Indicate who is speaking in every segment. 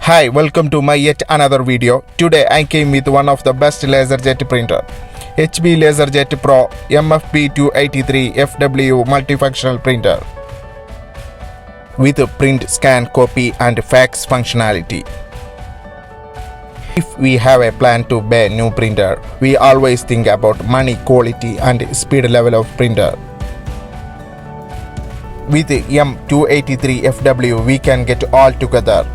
Speaker 1: Hi, welcome to my yet another video. Today I came with one of the best LaserJet printer. HP LaserJet Pro MFP M283fdw multifunctional printer with print, scan, copy and fax functionality. If we have a plan to buy a new printer, we always think about money, quality and speed level of printer. With M283fdw we can get all together.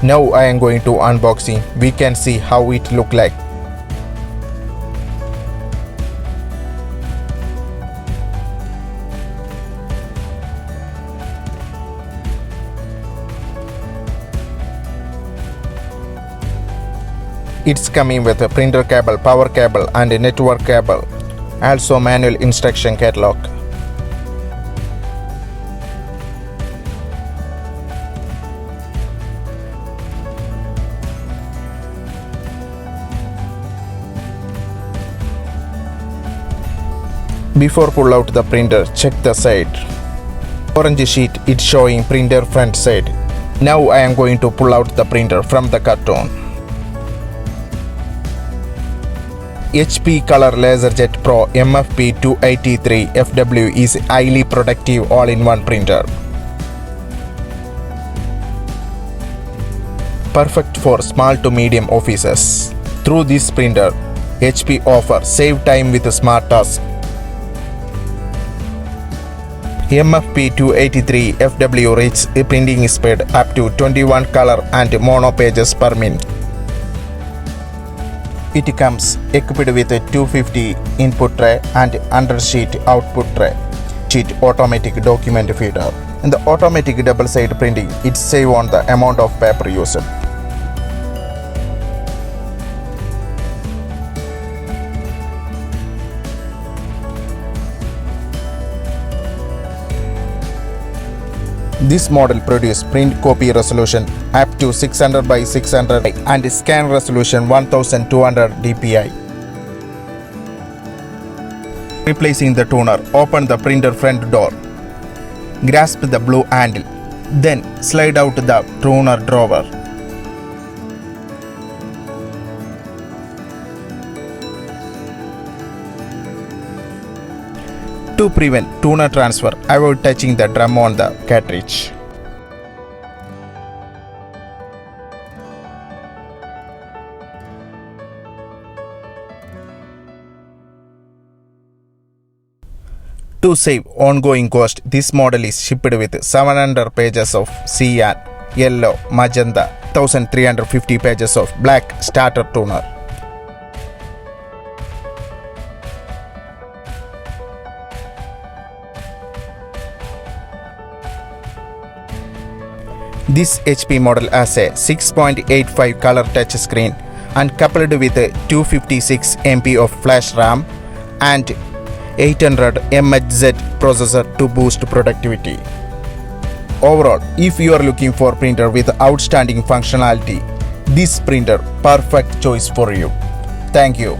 Speaker 1: Now I am going to unboxing. We can see how it look like. It's coming with a printer cable, power cable and a network cable. Also manual instruction catalog. Before pull out the printer, check the side. Orange sheet, it's showing printer front side. Now I am going to pull out the printer from the carton. HP Color LaserJet Pro MFP M283fdw is highly productive all-in-one printer. Perfect for small to medium offices. Through this printer, HP offers save time with smart tasks. MFP M283fdw reaches a printing speed up to 21 color and mono pages per minute. It comes equipped with a 250 input tray and undersheet output tray. Sheet automatic document feeder. In the automatic double side printing, it saves on the amount of paper used. This model produces print copy resolution up to 600 by 600 and scan resolution 1200 dpi. Replacing the toner, open the printer front door. Grasp the blue handle, then slide out the toner drawer. To prevent toner transfer, avoid touching the drum on the cartridge. To save ongoing cost, this model is shipped with 700 pages of cyan, yellow, magenta, 1350 pages of black starter toner. This HP model has a 6.85 color touch screen and coupled with a 256 MB of flash RAM and 800 mHz processor to boost productivity. Overall, if you are looking for a printer with outstanding functionality, this printer perfect choice for you. Thank you.